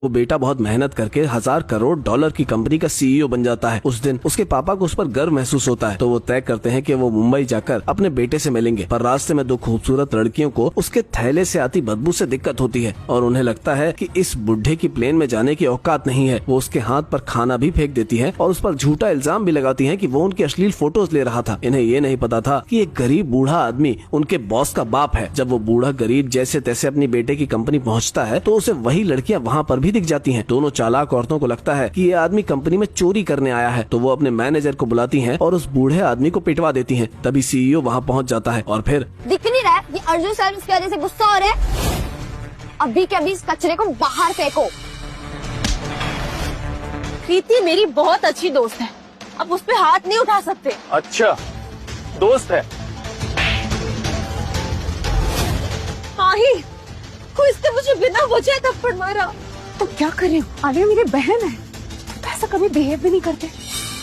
वो बेटा बहुत मेहनत करके $1000 करोड़ की कंपनी का CEO बन जाता है। उस दिन उसके पापा को उस पर गर्व महसूस होता है, तो वो तय करते हैं कि वो मुंबई जाकर अपने बेटे से मिलेंगे। पर रास्ते में 2 खूबसूरत लड़कियों को उसके थैले से आती बदबू से दिक्कत होती है और उन्हें लगता है कि इस बुढ़े की प्लेन में जाने की औकात नहीं है। वो उसके हाथ पर खाना भी फेंक देती है और उस पर झूठा इल्जाम भी लगाती है कि वो उनकी अश्लील फोटोज ले रहा था। इन्हें ये नहीं पता था कि एक गरीब बूढ़ा आदमी उनके बॉस का बाप है। जब वो बूढ़ा गरीब जैसे तैसे अपनी बेटे की कंपनी पहुंचता है तो उसे वही लड़कियां वहां पर भी दिख जाती हैं। दोनों चालाक औरतों को लगता है कि ये आदमी कंपनी में चोरी करने आया है, तो वो अपने मैनेजर को बुलाती हैं और उस बूढ़े आदमी को पिटवा देती हैं। तभी CEO वहां पहुंच जाता है और फिर दिख नहीं रहा है ये अर्जुन सर इसकी वजह से गुस्सा हो रहे हैं। अभी के अभी इस कचरे को बाहर फेंको। प्रीति मेरी बहुत अच्छी दोस्त है, अब उस पे हाथ नहीं उठा सकते। अच्छा दोस्त है। माही को इसने मुझे बिना वजह थप्पड़ मारा। तो क्या करें, आलिया मेरी बहन है, तो ऐसा कभी बिहेव भी नहीं करते।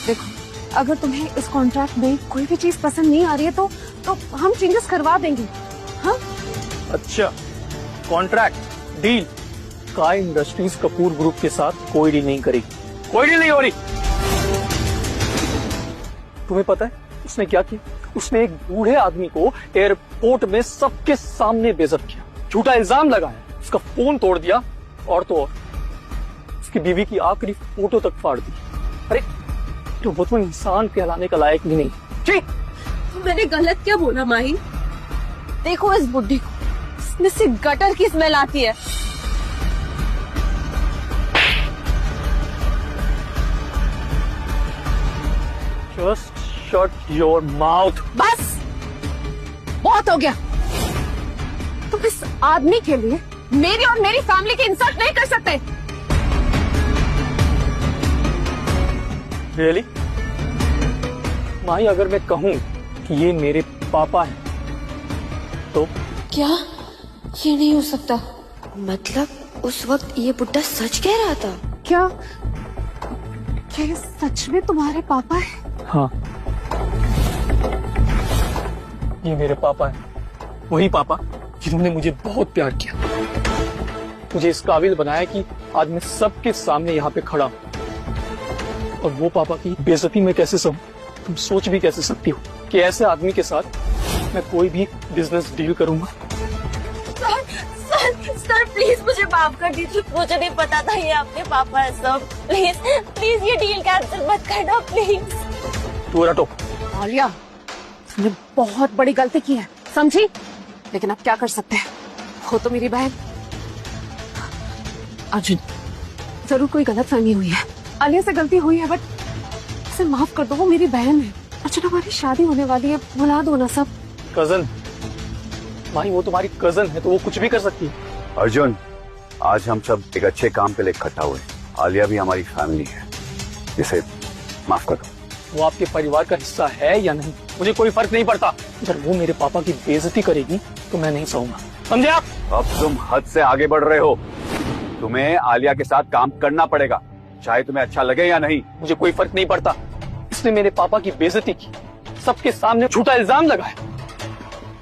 देखो अगर तुम्हें इस कॉन्ट्रैक्ट में कोई भी चीज पसंद नहीं आ रही है तो हम चेंजेस करवा देंगे। हाँ अच्छा कॉन्ट्रैक्ट डील, काय इंडस्ट्रीज कपूर ग्रुप के साथ कोई डील नहीं करेगी, कोई डील नहीं हो रही। तुम्हें पता है उसने क्या किया? उसने एक बूढ़े आदमी को एयरपोर्ट में सबके सामने बेइज्जत किया, झूठा इल्जाम लगाया, उसका फोन तोड़ दिया और तो और उसकी बीवी की आखिरी फोटो तक फाड़ दी। अरे तो वो तो इंसान कहलाने का लायक भी नहीं। ठीक मैंने गलत क्या बोला माही? देखो इस बुड्ढी को, इसमें से गटर की स्मेल आती है। Just shut your mouth. बस बहुत हो गया। तुम इस आदमी के लिए मेरी और मेरी फैमिली की इंसल्ट नहीं कर सकते। रियली माही, अगर मैं कहूँ कि ये मेरे पापा हैं तो? क्या ये नहीं हो सकता? मतलब उस वक्त ये बुड्ढा सच कह रहा था? क्या ये सच में तुम्हारे पापा है? हाँ ये मेरे पापा हैं, वही पापा जिन्होंने मुझे बहुत प्यार किया, मुझे इस काबिल बनाया कि आज मैं सबके सामने यहाँ पे खड़ा हूँ। और वो पापा की बेइज्जती में कैसे सहूं? तुम सोच भी कैसे सकती हो कि ऐसे आदमी के साथ मैं कोई भी बिजनेस डील करूंगा? सर प्लीज मुझे माफ कर दीजिए, मुझे नहीं पता था ये आपके पापा है सब। प्लीज प्लीज ये डील कैंसिल मत करना प्लीज। तू रटो। आलिया तुमने बहुत बड़ी गलती की है, समझी? लेकिन अब क्या कर सकते हैं, हो तो मेरी बहन। अर्जुन जरूर कोई गलतफहमी हुई है, आलिया से गलती हुई है, बट उसे माफ कर दो, वो मेरी बहन है। अर्जुन हमारी शादी होने वाली है, भुला दो ना सब। कजन भाई, वो तुम्हारी कजन है तो वो कुछ भी कर सकती है। अर्जुन आज हम सब एक अच्छे काम के लिए इकट्ठा हुए, आलिया भी हमारी फैमिली है, इसे माफ कर दो। वो आपके परिवार का हिस्सा है या नहीं मुझे कोई फर्क नहीं पड़ता, अगर वो मेरे पापा की बेइज्जती करेगी तो मैं नहीं सहूंगा, समझे आप? अब तुम हद से आगे बढ़ रहे हो, तुम्हें आलिया के साथ काम करना पड़ेगा, चाहे तुम्हें अच्छा लगे या नहीं। मुझे कोई फर्क नहीं पड़ता, इसने मेरे पापा की बेइज्जती की, सबके सामने झूठा इल्जाम लगाया,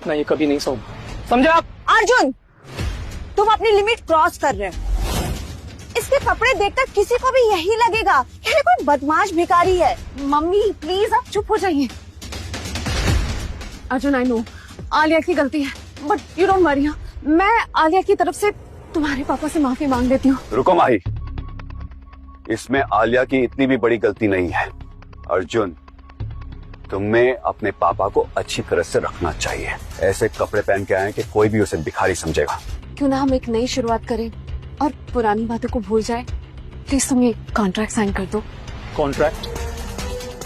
मैं ये कभी नहीं सहूंगा, समझे आप? अर्जुन तुम अपनी लिमिट क्रॉस कर रहे हो। इसके कपड़े देखकर किसी को भी यही लगेगा कि ये कोई बदमाश भिखारी है। मम्मी प्लीज आप चुप हो जाइए। अर्जुन आई नो आलिया की गलती है, बट यू डोंट वरी, मैं आलिया की तरफ से तुम्हारे पापा से माफी मांग देती हूँ। रुको माही, इसमें आलिया की इतनी भी बड़ी गलती नहीं है। अर्जुन तुम्हें अपने पापा को अच्छी तरह से रखना चाहिए, ऐसे कपड़े पहन के आए कि कोई भी उसे भिखारी समझेगा। क्यों ना हम एक नई शुरुआत करें और पुरानी बातों को भूल जाए। प्लीज तुम ये कॉन्ट्रैक्ट साइन कर दो। कॉन्ट्रैक्ट?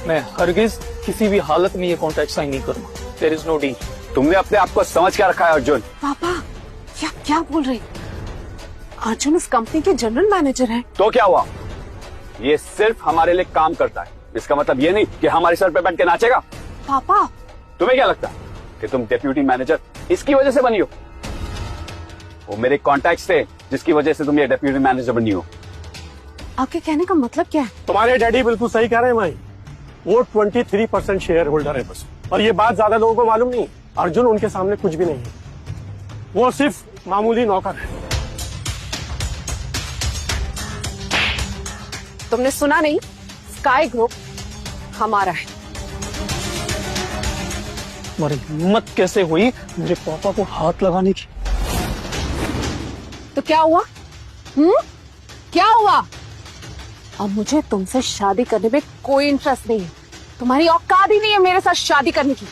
मैं हरगिज किसी भी हालत में ये कॉन्ट्रैक्ट साइन नहीं करूंगा, देयर इज नो डील। तुमने अपने आप को समझ क्या रखा है अर्जुन? पापा क्या बोल रहे? अर्जुन इस कंपनी के जनरल मैनेजर हैं। तो क्या हुआ, ये सिर्फ हमारे लिए काम करता है, इसका मतलब ये नहीं कि हमारे सर पे बैठ के नाचेगा। पापा तुम्हें क्या लगता है कि तुम डिप्यूटी मैनेजर इसकी वजह से बनी हो? वो मेरे कॉन्टैक्ट्स थे जिसकी वजह से तुम ये डिप्यूटी मैनेजर बनी हो। आपके कहने का मतलब क्या है? तुम्हारे डैडी बिल्कुल सही कह रहे हैं भाई, वो 23% शेयर होल्डर है बस, और ये बात ज्यादा लोगों को मालूम नहीं। अर्जुन उनके सामने कुछ भी नहीं है, वो सिर्फ मामूली नौकर है। तुमने सुना नहीं, स्काई ग्रुप हमारा है। तुम्हारी हिम्मत कैसे हुई मेरे पापा को हाथ लगाने की? तो क्या हुआ? क्या हुआ? अब मुझे तुमसे शादी करने में कोई इंटरेस्ट नहीं है। तुम्हारी औकात ही नहीं है मेरे साथ शादी करने की।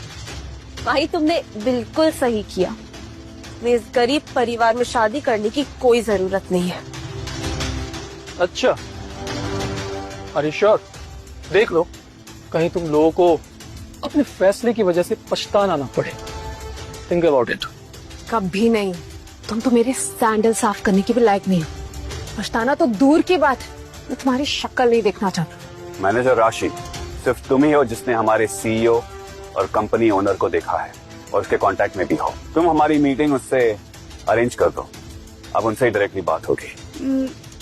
भाई तुमने बिल्कुल सही किया। इस गरीब परिवार में शादी करने की कोई जरूरत नहीं है। अच्छा, अरे श्योर, देख लो कहीं तुम लोगों को अपने फैसले की वजह से पछताना ना पड़े। Think about it. कभी नहीं। तुम तो मेरे सैंडल साफ करने की भी लायक नहीं हो। पछताना तो दूर की बात है, मैं तुम्हारी शक्ल नहीं देखना चाहता। मैनेजर राशि, सिर्फ तुम ही हो जिसने हमारे सीईओ और कंपनी ओनर को देखा है और उसके कांटेक्ट में भी हो। तुम हमारी मीटिंग उससे अरेंज कर दो, अब उनसे ही डायरेक्टली बात होगी।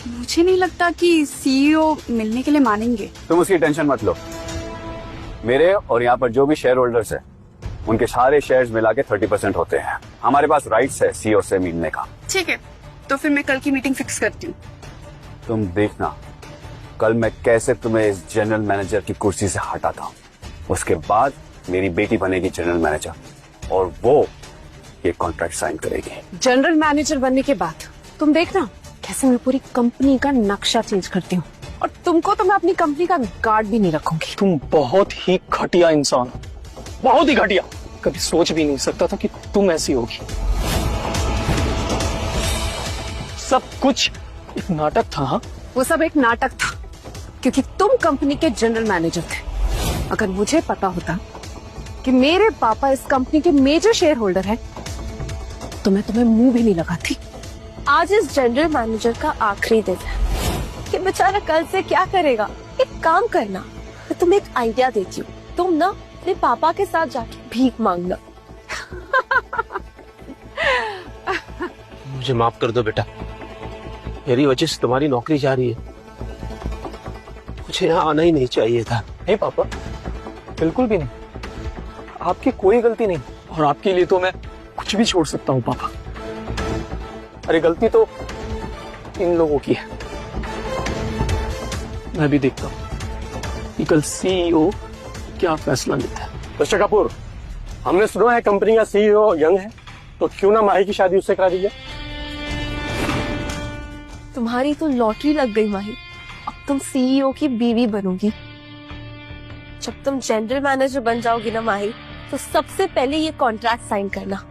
मुझे नहीं लगता कि सीईओ मिलने के लिए मानेंगे। तुम उसकी टेंशन मत लो। मेरे और यहाँ पर जो भी शेयर होल्डर्स है उनके सारे शेयर्स मिला के 30% होते हैं। हमारे पास राइट्स है सीईओ से मिलने का। ठीक है, तो फिर मैं कल की मीटिंग फिक्स करती हूँ। तुम देखना कल मैं कैसे तुम्हें इस जनरल मैनेजर की कुर्सी से हटाता हूँ। उसके बाद मेरी बेटी बनेगी जनरल मैनेजर और वो ये कॉन्ट्रैक्ट साइन करेगी। जनरल मैनेजर बनने के बाद तुम देखना कैसे मैं पूरी कंपनी का नक्शा चेंज करती हूँ, और तुमको तो मैं अपनी कंपनी का गार्ड भी नहीं रखूंगी। तुम बहुत ही घटिया इंसान हो, बहुत ही घटिया। कभी सोच भी नहीं सकता था कि तुम ऐसी होगी। सब कुछ एक नाटक था। हाँ, वो सब एक नाटक था क्योंकि तुम कंपनी के जनरल मैनेजर थे। अगर मुझे पता होता कि मेरे पापा इस कंपनी के मेजर शेयर होल्डर हैं, तो मैं तुम्हें मुंह भी नहीं लगाती। आज इस जनरल मैनेजर का आखिरी दिन है। ये बेचारा कल से क्या करेगा? एक काम करना, मैं तुम्हें एक आइडिया देती हूँ। तुम ना अपने पापा के साथ जाके भीख मांगना। मुझे माफ कर दो बेटा, मेरी वजह से तुम्हारी नौकरी जा रही है। मुझे यहाँ आना ही नहीं चाहिए था। नहीं पापा, बिल्कुल भी नहीं। आपकी कोई गलती नहीं और आपके लिए तो मैं कुछ भी छोड़ सकता हूँ पापा। अरे गलती तो इन लोगों की है। मैं भी देखता हूँ कि कल सीईओ क्या फैसला लेता है। मिस्टर कपूर, हमने सुना है कंपनी का सीईओ यंग है, तो क्यों ना माही की शादी उससे करा दीजिए। तुम्हारी तो लॉटरी लग गई माही। अब तुम सीईओ की बीवी बनोगी। जब तुम जनरल मैनेजर बन जाओगी ना माही, तो सबसे पहले ये कॉन्ट्रैक्ट साइन करना,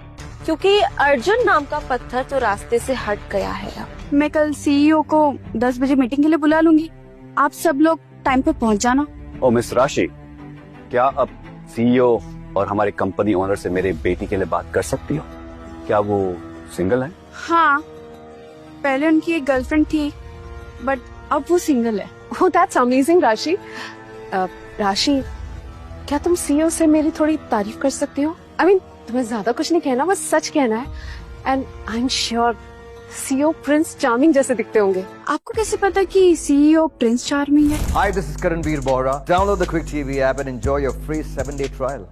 क्योंकि अर्जुन नाम का पत्थर तो रास्ते से हट गया है। अब मैं कल सीईओ को 10 बजे मीटिंग के लिए बुला लूंगी। आप सब लोग टाइम पे पहुंच जाना। ओ मिस राशि, क्या अब सीईओ और हमारी कंपनी ओनर से मेरी बेटी के लिए बात कर सकती हो? क्या वो सिंगल है? हाँ, पहले उनकी एक गर्लफ्रेंड थी, बट अब वो सिंगल है। Oh, that's amazing, राशि। राशि, क्या तुम सीईओ से मेरी थोड़ी तारीफ कर सकती हो? I mean, तुम्हें ज्यादा कुछ नहीं कहना, बस सच कहना है। And I am sure CEO Prince charming जैसे दिखते होंगे। आपको कैसे पता कि सीईओ प्रिंस चार्मिंग है? Hi, this is Karanveer Bora. Download the Quick TV app and enjoy your free 7-day trial.